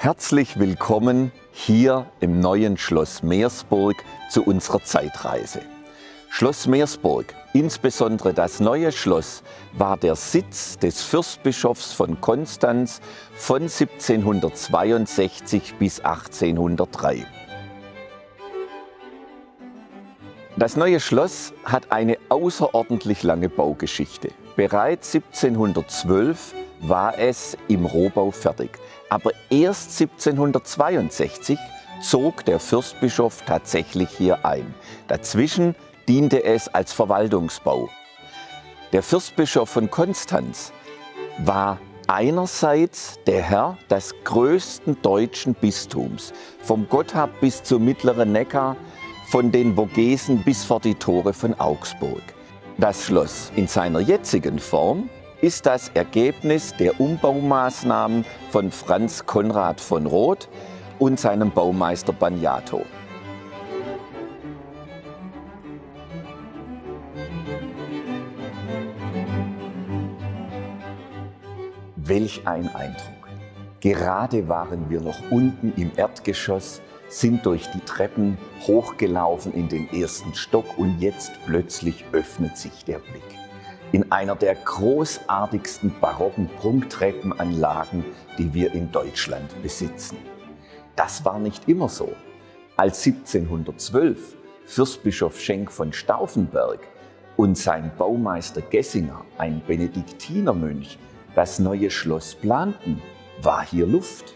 Herzlich willkommen hier im neuen Schloss Meersburg zu unserer Zeitreise. Schloss Meersburg, insbesondere das neue Schloss, war der Sitz des Fürstbischofs von Konstanz von 1762 bis 1803. Das neue Schloss hat eine außerordentlich lange Baugeschichte. Bereits 1712 war es im Rohbau fertig, aber erst 1762 zog der Fürstbischof tatsächlich hier ein. Dazwischen diente es als Verwaltungsbau. Der Fürstbischof von Konstanz war einerseits der Herr des größten deutschen Bistums, vom Gotthard bis zum mittleren Neckar, von den Vogesen bis vor die Tore von Augsburg. Das Schloss in seiner jetzigen Form ist das Ergebnis der Umbaumaßnahmen von Franz Konrad von Roth und seinem Baumeister Bagnato. Welch ein Eindruck! Gerade waren wir noch unten im Erdgeschoss, sind durch die Treppen hochgelaufen in den ersten Stock und jetzt plötzlich öffnet sich der Blick in einer der großartigsten barocken Prunktreppenanlagen, die wir in Deutschland besitzen. Das war nicht immer so. Als 1712 Fürstbischof Schenk von Stauffenberg und sein Baumeister Gessinger, ein Benediktinermönch, das neue Schloss planten, war hier Luft.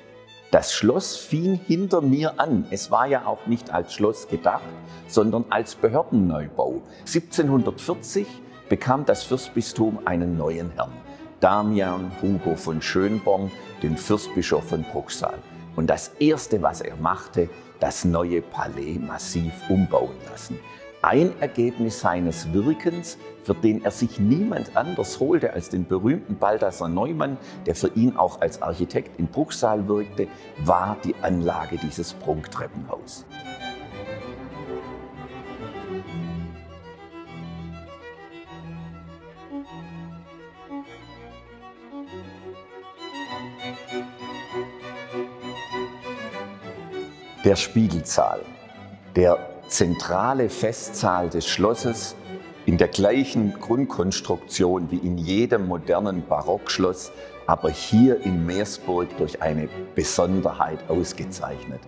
Das Schloss fing hinter mir an. Es war ja auch nicht als Schloss gedacht, sondern als Behördenneubau. 1740 bekam das Fürstbistum einen neuen Herrn, Damian Hugo von Schönborn, den Fürstbischof von Bruchsal. Und das Erste, was er machte, das neue Palais massiv umbauen lassen. Ein Ergebnis seines Wirkens, für den er sich niemand anders holte als den berühmten Balthasar Neumann, der für ihn auch als Architekt in Bruchsal wirkte, war die Anlage dieses Prunktreppenhaus. Der Spiegelsaal, der zentrale Festsaal des Schlosses, in der gleichen Grundkonstruktion wie in jedem modernen Barockschloss, aber hier in Meersburg durch eine Besonderheit ausgezeichnet.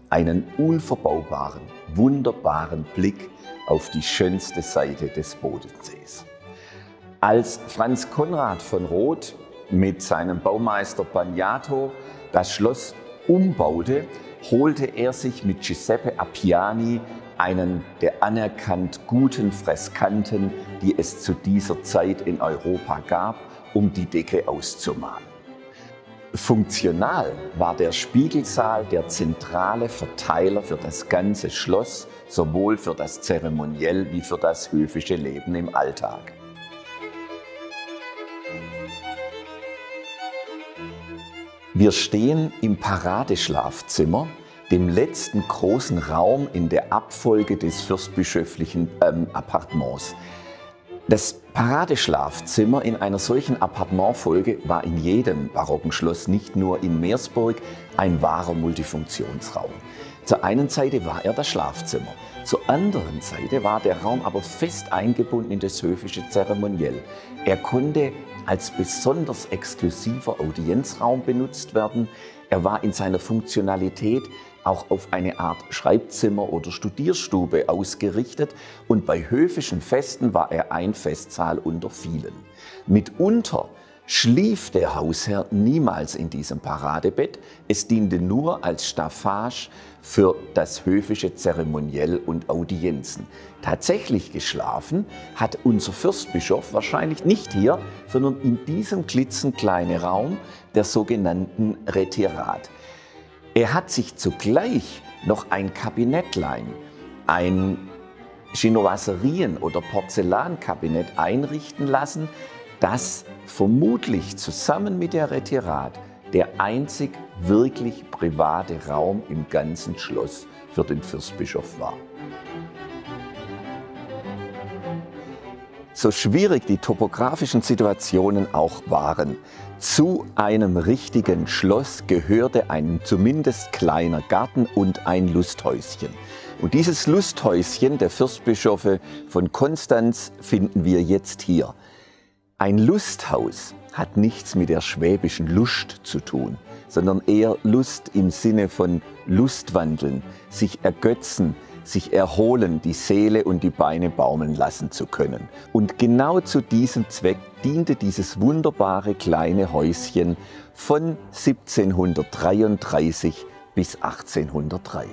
Einen unverbaubaren, wunderbaren Blick auf die schönste Seite des Bodensees. Als Franz Konrad von Roth mit seinem Baumeister Bagnato das Schloss umbaute, holte er sich mit Giuseppe Appiani einen der anerkannt guten Freskanten, die es zu dieser Zeit in Europa gab, um die Decke auszumalen. Funktional war der Spiegelsaal der zentrale Verteiler für das ganze Schloss, sowohl für das Zeremoniell wie für das höfische Leben im Alltag. Wir stehen im Paradeschlafzimmer, dem letzten großen Raum in der Abfolge des fürstbischöflichen Appartements. Das Paradeschlafzimmer in einer solchen Appartementfolge war in jedem barocken Schloss, nicht nur in Meersburg, ein wahrer Multifunktionsraum. Zur einen Seite war er das Schlafzimmer, zur anderen Seite war der Raum aber fest eingebunden in das höfische Zeremoniell. Er konnte als besonders exklusiver Audienzraum benutzt werden. Er war in seiner Funktionalität auch auf eine Art Schreibzimmer oder Studierstube ausgerichtet und bei höfischen Festen war er ein Festsaal unter vielen. Mitunter schlief der Hausherr niemals in diesem Paradebett, es diente nur als Staffage für das höfische Zeremoniell und Audienzen. Tatsächlich geschlafen hat unser Fürstbischof wahrscheinlich nicht hier, sondern in diesem klitzenkleinen Raum der sogenannten Retirat. Er hat sich zugleich noch ein Kabinettlein, ein Chinoiserien- oder Porzellankabinett einrichten lassen, das vermutlich zusammen mit der Retirat der einzig wirklich private Raum im ganzen Schloss für den Fürstbischof war. so schwierig die topografischen Situationen auch waren, zu einem richtigen Schloss gehörte ein zumindest kleiner Garten und ein Lusthäuschen. Und dieses Lusthäuschen der Fürstbischöfe von Konstanz finden wir jetzt hier. Ein Lusthaus hat nichts mit der schwäbischen Lust zu tun, sondern eher Lust im Sinne von Lustwandeln, sich ergötzen, sich erholen, die Seele und die Beine baumeln lassen zu können. Und genau zu diesem Zweck diente dieses wunderbare kleine Häuschen von 1733 bis 1803.